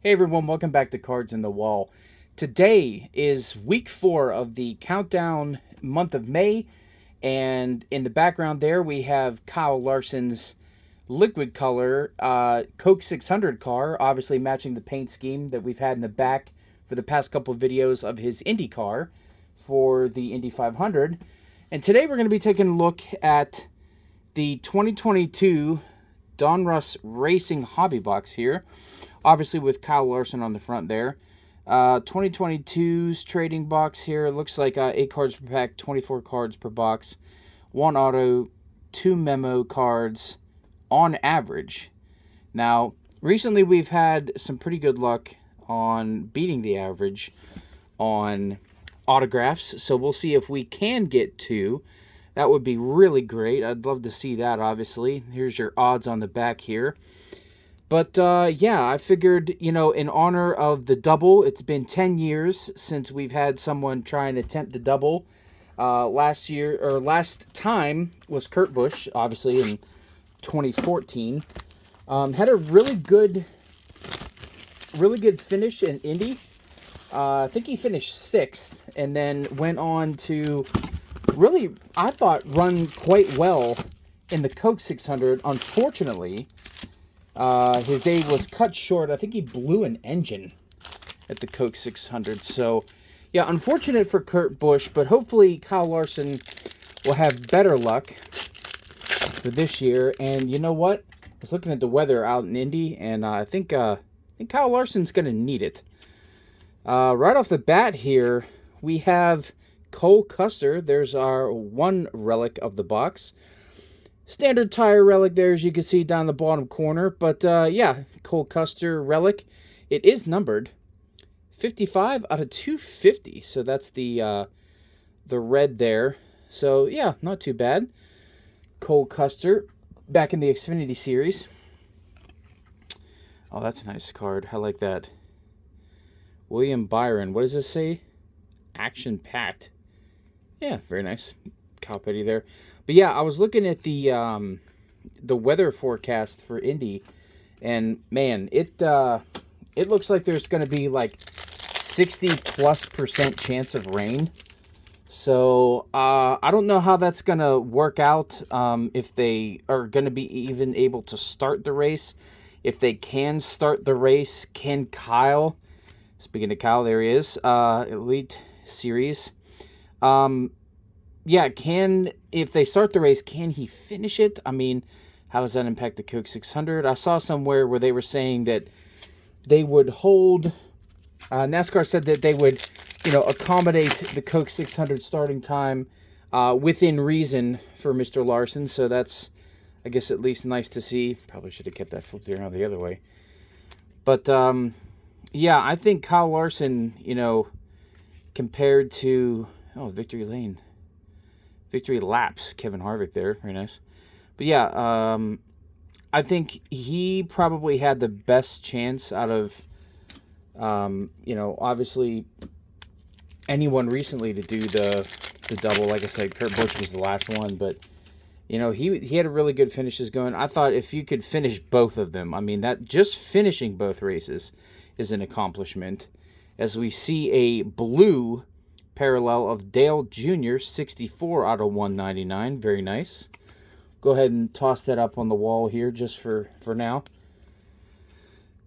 Hey everyone, welcome back to Cards in the Wall. Today is week 4 of the countdown month of May, and in the background there we have Kyle Larson's liquid color Coke 600 car, obviously matching the paint scheme that we've had in the back for the past couple of videos of his Indy car for the Indy 500. And today we're going to be taking a look at the 2022 Donruss Racing hobby box here. Obviously with Kyle Larson on the front there. 2022's trading box here. It looks like 8 cards per pack, 24 cards per box. 1 auto, 2 memo cards on average. Now, recently we've had some pretty good luck on beating the average on autographs. So we'll see if we can get 2. That would be really great. I'd love to see that, obviously. Here's your odds on the back here. But, yeah, I figured, in honor of the double, it's been 10 years since we've had someone try and attempt the double. Last time was Kurt Busch, obviously, in 2014. Had a really good finish in Indy. I think he finished 6th, and then went on to really, I thought, run quite well in the Coke 600. Unfortunately, his day was cut short. I think he blew an engine at the Coke 600. So, yeah, unfortunate for Kurt Busch, but hopefully Kyle Larson will have better luck for this year. And you know what? I was looking at the weather out in Indy, and I think Kyle Larson's going to need it. Right off the bat here, we have Cole Custer. There's our one relic of the box. Standard tire relic there, as you can see down the bottom corner. But, yeah, Cole Custer relic. It is numbered 55 out of 250. So that's the red there. So, yeah, not too bad. Cole Custer back in the Xfinity Series. Oh, that's a nice card. I like that. William Byron. What does this say? Action-packed. Yeah, very nice. Cow Petty there. But yeah, I was looking at the weather forecast for Indy, and man, it looks like there's going to be like 60+% chance of rain. So I don't know how that's going to work out. If they are going to be even able to start the race, if they can start the race, can Kyle? Speaking of Kyle, there he is. Elite Series. Yeah, if they start the race, can he finish it? I mean, how does that impact the Coke 600? I saw somewhere where they were saying that they would hold, NASCAR said that they would, accommodate the Coke 600 starting time within reason for Mr. Larson. So that's, I guess, at least nice to see. Probably should have kept that flipped around the other way. But, yeah, I think Kyle Larson, compared to, Victory Lane. Victory Laps, Kevin Harvick there. Very nice. But yeah, I think he probably had the best chance out of, obviously anyone recently to do the double. Like I said, Kurt Busch was the last one. But, he had a really good finishes going. I thought if you could finish both of them, I mean, that just finishing both races is an accomplishment. As we see a blue parallel of Dale Jr., 64 out of 199. Very nice. Go ahead and toss that up on the wall here just for now.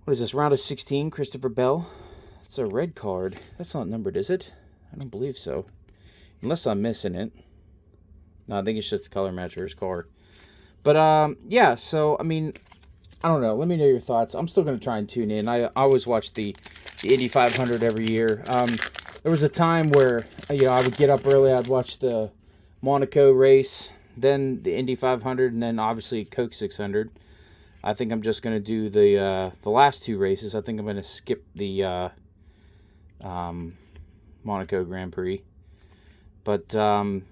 What is this? Round of 16, Christopher Bell. It's a red card. That's not numbered, is it? I don't believe so. Unless I'm missing it. No, I think it's just the color match for his car. But, yeah, so, I mean, I don't know. Let me know your thoughts. I'm still going to try and tune in. I always watch the Indy 500 every year. There was a time where, I would get up early, I'd watch the Monaco race, then the Indy 500, and then obviously Coke 600. I think I'm just going to do the last 2 races. I think I'm going to skip the Monaco Grand Prix. But,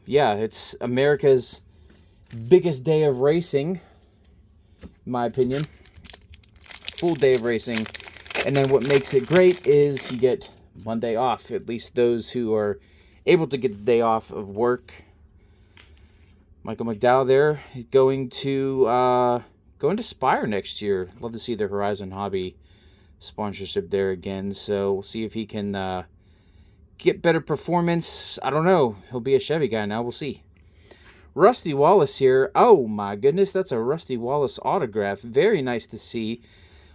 yeah, it's America's biggest day of racing, in my opinion. Full day of racing. And then what makes it great is you get Monday off, at least those who are able to get the day off of work. Michael McDowell there, going to Spire next year. Love to see the Horizon Hobby sponsorship there again. So we'll see if he can get better performance. I don't know. He'll be a Chevy guy now. We'll see. Rusty Wallace here. Oh my goodness, that's a Rusty Wallace autograph. Very nice to see.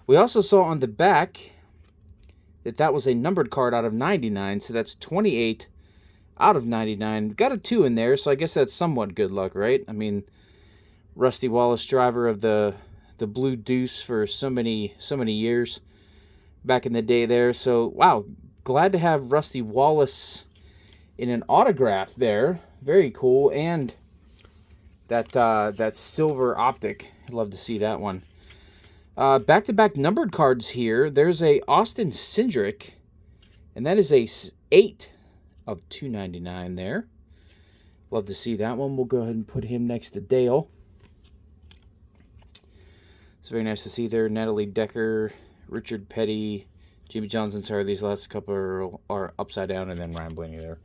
We also saw on the back that was a numbered card out of 99, so that's 28 out of 99. Got a 2 in there, so I guess that's somewhat good luck, right? I mean, Rusty Wallace, driver of the Blue Deuce for so many years back in the day there. So, wow, glad to have Rusty Wallace in an autograph there. Very cool. And that silver optic. I'd love to see that one. Back-to-back numbered cards here. There's a Austin Cindric, and that is a 8 of 299 there. Love to see that one. We'll go ahead and put him next to Dale. It's very nice to see there. Natalie Decker, Richard Petty, Jimmy Johnson. Sorry, these last couple are upside down, and then Ryan Blaney there.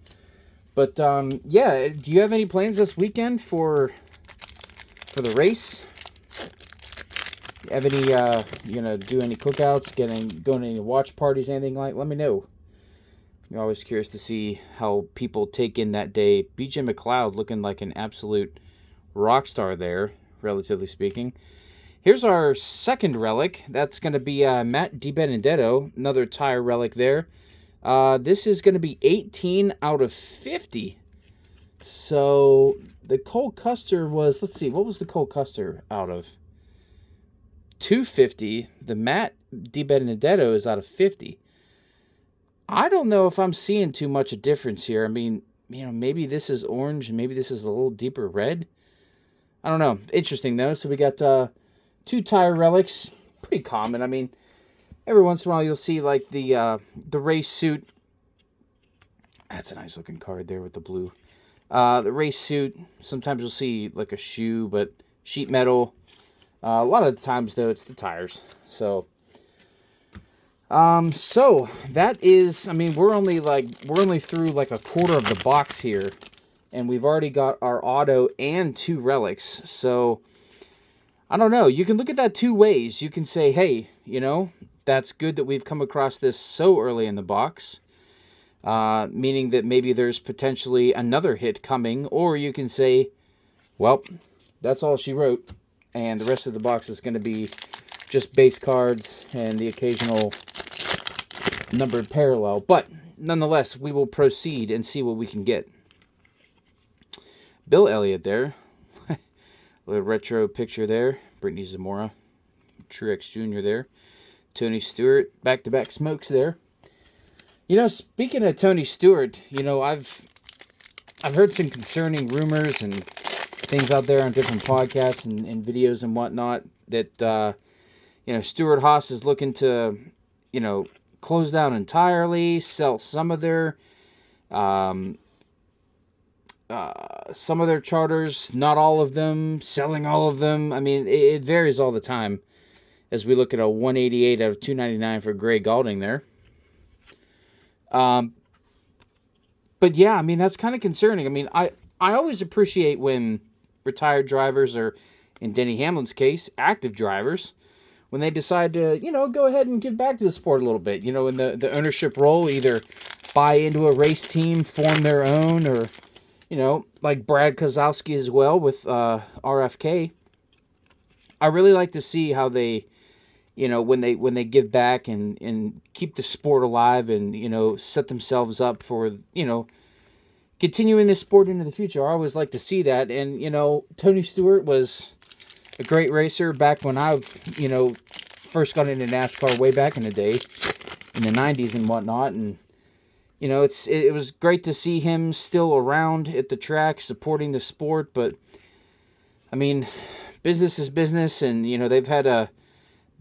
But, yeah, do you have any plans this weekend for the race? Have any, do any cookouts, going to any watch parties, anything like? Let me know. I'm always curious to see how people take in that day. BJ McLeod looking like an absolute rock star there, relatively speaking. Here's our second relic. That's going to be Matt DiBenedetto, another tire relic there. This is going to be 18 out of 50. So the Cole Custer was, let's see, what was the Cole Custer out of? 250. The Matt DiBenedetto is out of 50. I don't know if I'm seeing too much a difference here. I mean, maybe this is orange, maybe this is a little deeper red. I don't know. Interesting, though. So we got 2 tire relics. Pretty common. I mean, every once in a while you'll see, like, the race suit. That's a nice looking card there with the blue. The race suit. Sometimes you'll see, like, a shoe, but sheet metal. A lot of the times, though, it's the tires. So that is, I mean, we're only through like a quarter of the box here, and we've already got our auto and 2 relics. So I don't know. You can look at that 2 ways. You can say, hey, that's good that we've come across this so early in the box, meaning that maybe there's potentially another hit coming, or you can say, well, that's all she wrote. And the rest of the box is going to be just base cards and the occasional numbered parallel. But nonetheless, we will proceed and see what we can get. Bill Elliott there. Little retro picture there. Brittany Zamora. Truex Jr. there. Tony Stewart. Back-to-back smokes there. Speaking of Tony Stewart, I've heard some concerning rumors and things out there on different podcasts and videos and whatnot that, Stewart Haas is looking to, close down entirely, sell some of their charters, not all of them, selling all of them. I mean, it varies all the time as we look at a 188 out of 299 for Gray Galding there. But yeah, I mean, that's kind of concerning. I mean, I always appreciate when retired drivers, or in Denny Hamlin's case, active drivers, when they decide to, go ahead and give back to the sport a little bit, in the ownership role, either buy into a race team, form their own, or, like Brad Kozlowski as well with RFK. I really like to see how they, when they give back and keep the sport alive and, set themselves up for, continuing this sport into the future. I always like to see that. And, Tony Stewart was a great racer back when I, first got into NASCAR way back in the day, in the 90s and whatnot. And, it was great to see him still around at the track, supporting the sport. But, I mean, business is business. And, they've had a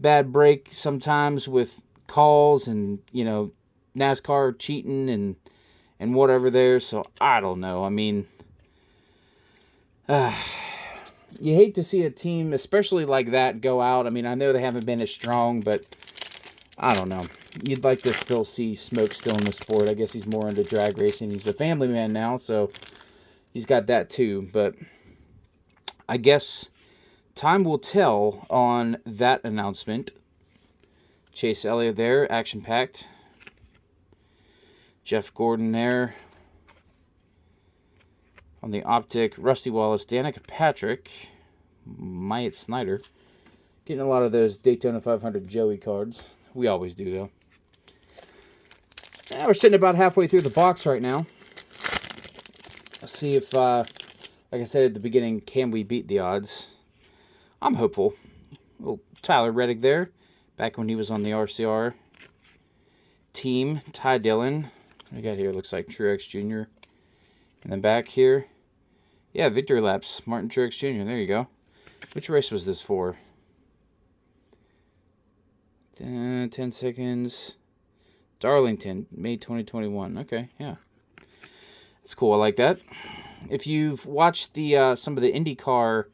bad break sometimes with calls and, NASCAR cheating and whatever there, so I don't know. I mean, you hate to see a team, especially like that, go out. I mean, I know they haven't been as strong, but I don't know. You'd like to still see Smoke still in the sport. I guess he's more into drag racing. He's a family man now, so he's got that too. But I guess time will tell on that announcement. Chase Elliott there, action-packed. Jeff Gordon there. On the optic, Rusty Wallace, Danica Patrick, Myatt Snyder. Getting a lot of those Daytona 500 Joey cards. We always do, though. Yeah, we're sitting about halfway through the box right now. Let's see if, like I said at the beginning, can we beat the odds? I'm hopeful. Little Tyler Reddick there, back when he was on the RCR team. Ty Dillon. We got here, looks like Truex Jr. And then back here, yeah, victory laps. Martin Truex Jr. There you go. Which race was this for? 10 seconds. Darlington, May 2021. Okay, yeah. That's cool. I like that. If you've watched the some of the IndyCar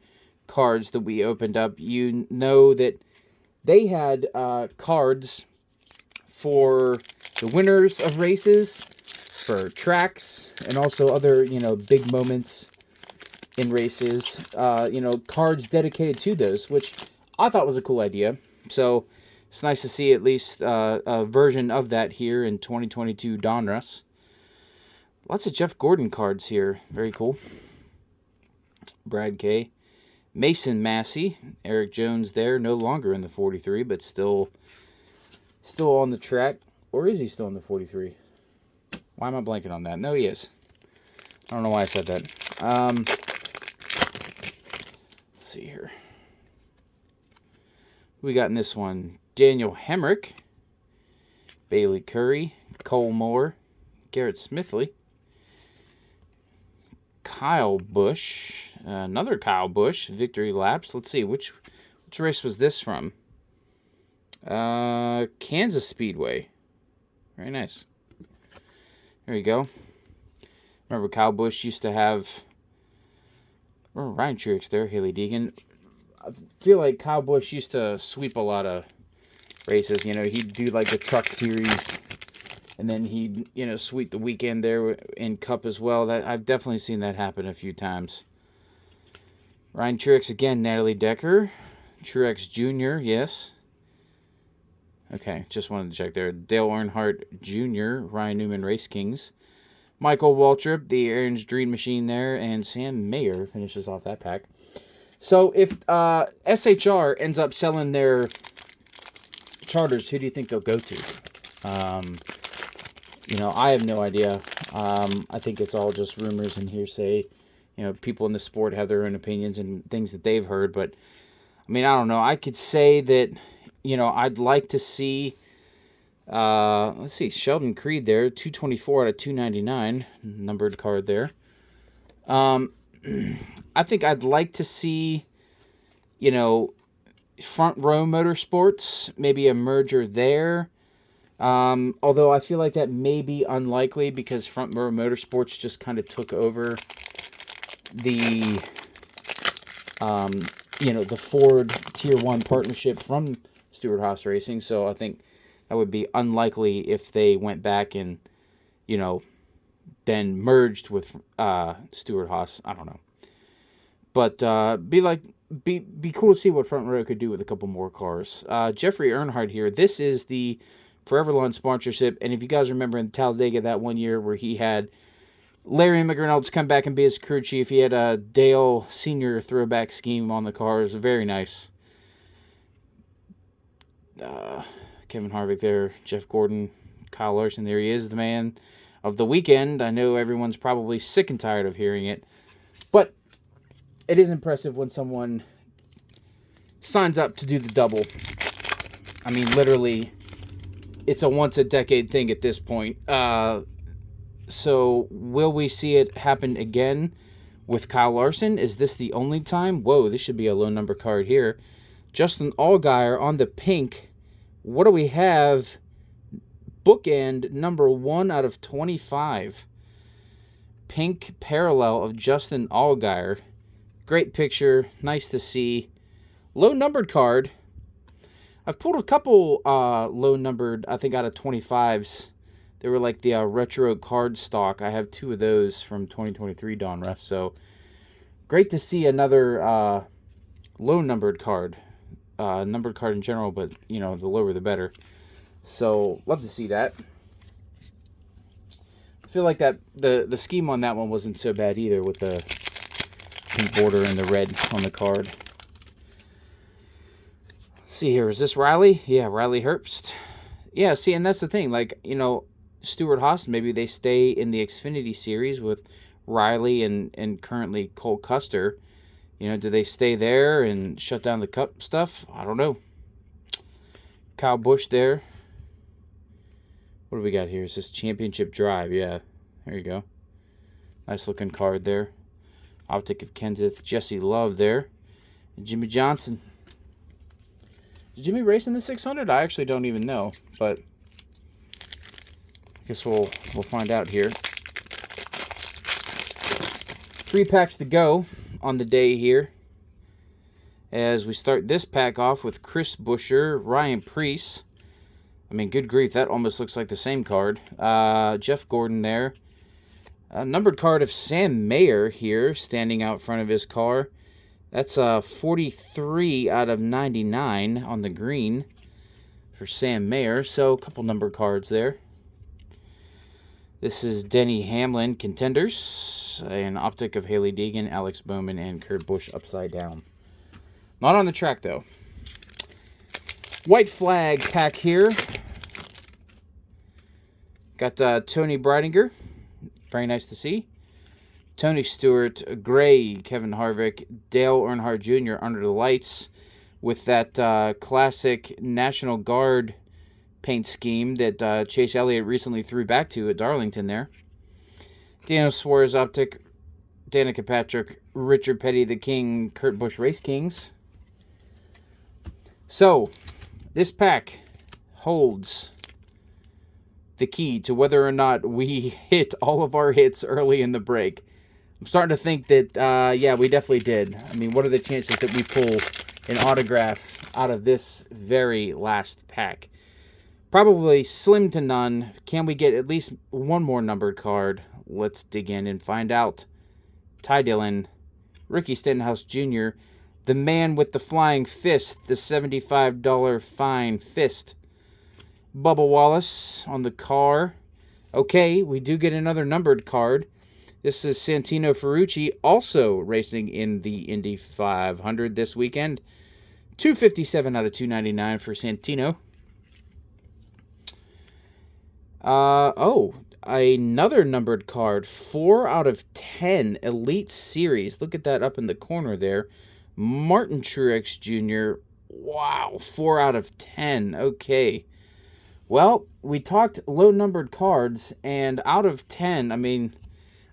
cards that we opened up, you know that they had cards for the winners of races, for tracks, and also other, you know, big moments in races. You know, cards dedicated to those, which I thought was a cool idea. So it's nice to see at least a version of that here in 2022 Donruss. Lots of Jeff Gordon cards here. Very cool. Brad K. Mason Massey. Eric Jones there. No longer in the 43, but still on the track. Or is he still in the 43? Why am I blanking on that? No, he is. I don't know why I said that. Let's see here. Who we got in this one? Daniel Hemrick. Bailey Curry. Cole Moore. Garrett Smithley. Kyle Busch. Another Kyle Busch. Victory laps. Let's see. Which race was this from? Kansas Speedway. Very nice. There you go. Remember Kyle Busch used to have... Oh, Ryan Truex there. Haley Deegan. I feel like Kyle Busch used to sweep a lot of races. You know, he'd do like the Truck Series, and then he'd, you know, sweep the weekend there in Cup as well. That I've definitely seen that happen a few times. Ryan Truex again, Natalie Decker. Truex Jr., yes. Okay, just wanted to check there. Dale Earnhardt Jr., Ryan Newman Race Kings. Michael Waltrip, the Aaron's Dream Machine there, and Sam Mayer finishes off that pack. So if SHR ends up selling their charters, who do you think they'll go to? You know, I have no idea. I think it's all just rumors and hearsay. You know, people in the sport have their own opinions and things that they've heard. But, I mean, I don't know. I could say that, you know, I'd like to see, let's see, Sheldon Creed there, 224 out of 299, numbered card there. I think I'd like to see, you know, Front Row Motorsports, maybe a merger there. Although I feel like that may be unlikely because Front Row Motorsports just kind of took over the, you know, the Ford Tier 1 partnership from Stewart-Haas Racing. So I think that would be unlikely if they went back and, you know, then merged with Stewart-Haas. I don't know. But be cool to see what Front Row could do with a couple more cars. Jeffrey Earnhardt here. This is the Forever Lawn sponsorship. And if you guys remember in Talladega that one year where he had Larry McReynolds come back and be his crew chief, he had a Dale Sr. throwback scheme on the cars. Very nice. Kevin Harvick there. Jeff Gordon. Kyle Larson. There he is, the man of the weekend. I know everyone's probably sick and tired of hearing it. But it is impressive when someone signs up to do the double. I mean, literally, it's a once-a-decade thing at this point. So, will we see it happen again with Kyle Larson? Is this the only time? Whoa, this should be a low-number card here. Justin Allgaier on the pink. What do we have? Bookend number 1 out of 25. Pink parallel of Justin Allgaier. Great picture. Nice to see. Low-numbered card. I've pulled a couple low-numbered, I think, out of 25s. They were like the retro card stock. I have 2 of those from 2023 Donruss. So, great to see another low-numbered card. Numbered card in general, but, you know, the lower the better. So, love to see that. I feel like that the scheme on that one wasn't so bad either, with the pink border and the red on the card. Let's see here, is this Riley? Yeah, Riley Herbst. Yeah, see, and that's the thing. Like, you know, Stuart Haas, maybe they stay in the Xfinity series with Riley and currently Cole Custer. You know, do they stay there and shut down the Cup stuff? I don't know. Kyle Busch there. What do we got here? Is this Championship Drive? Yeah, there you go. Nice looking card there. Optic of Kenseth. Jesse Love there. And Jimmy Johnson. Did Jimmy race in the 600? I actually don't even know, but I guess we'll find out here. 3 packs to go on the day here, as we start this pack off with Chris Buescher, Ryan Preece. I mean, good grief, that almost looks like the same card. Jeff Gordon there. A numbered card of Sam Mayer here, standing out front of his car. That's 43 out of 99 on the green for Sam Mayer. So, a couple numbered cards there. This is Denny Hamlin, Contenders. An optic of Haley Deegan, Alex Bowman, and Kurt Busch upside down. Not on the track, though. White flag pack here. Got Tony Breidinger. Very nice to see. Tony Stewart, Gray, Kevin Harvick, Dale Earnhardt Jr. under the lights with that classic National Guard paint scheme that Chase Elliott recently threw back to at Darlington there. Daniel Suarez optic, Danica Patrick, Richard Petty the King, Kurt Busch Race Kings. So, this pack holds the key to whether or not we hit all of our hits early in the break. I'm starting to think that, yeah, we definitely did. I mean, what are the chances that we pull an autograph out of this very last pack? Probably slim to none. Can we get at least one more numbered card? Let's dig in and find out. Ty Dillon, Ricky Stenhouse Jr., the man with the flying fist, the $75 fine fist. Bubba Wallace on the car. Okay, we do get another numbered card. This is Santino Ferrucci, also racing in the Indy 500 this weekend. 257 out of 299 for Santino. Another numbered card. 4 out of 10 Elite Series. Look at that up in the corner there. Martin Truex Jr. Wow, 4 out of 10. Okay. Well, we talked low-numbered cards, and out of 10, I mean,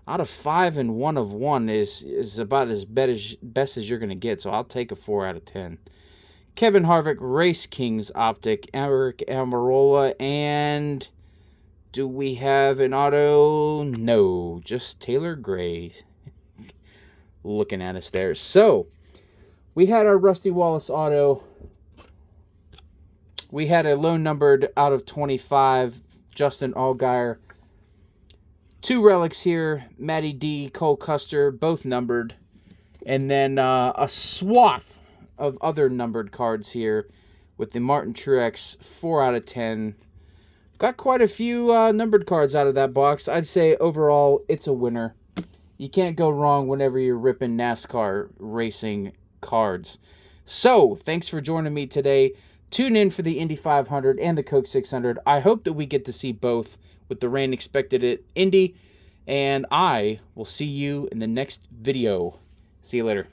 out of 5 and 1 of 1 is about as best as you're going to get, so I'll take a 4 out of 10. Kevin Harvick, Race Kings optic, Eric Almirola, and do we have an auto? No, just Taylor Gray looking at us there. So, we had our Rusty Wallace auto. We had a low numbered out of 25, Justin Allgaier. 2 relics here, Matty D, Cole Custer, both numbered. And then a swath of other numbered cards here with the Martin Truex, 4 out of 10. Got quite a few numbered cards out of that box. I'd say overall, it's a winner. You can't go wrong whenever you're ripping NASCAR racing cards. So, thanks for joining me today. Tune in for the Indy 500 and the Coke 600. I hope that we get to see both with the rain expected at Indy. And I will see you in the next video. See you later.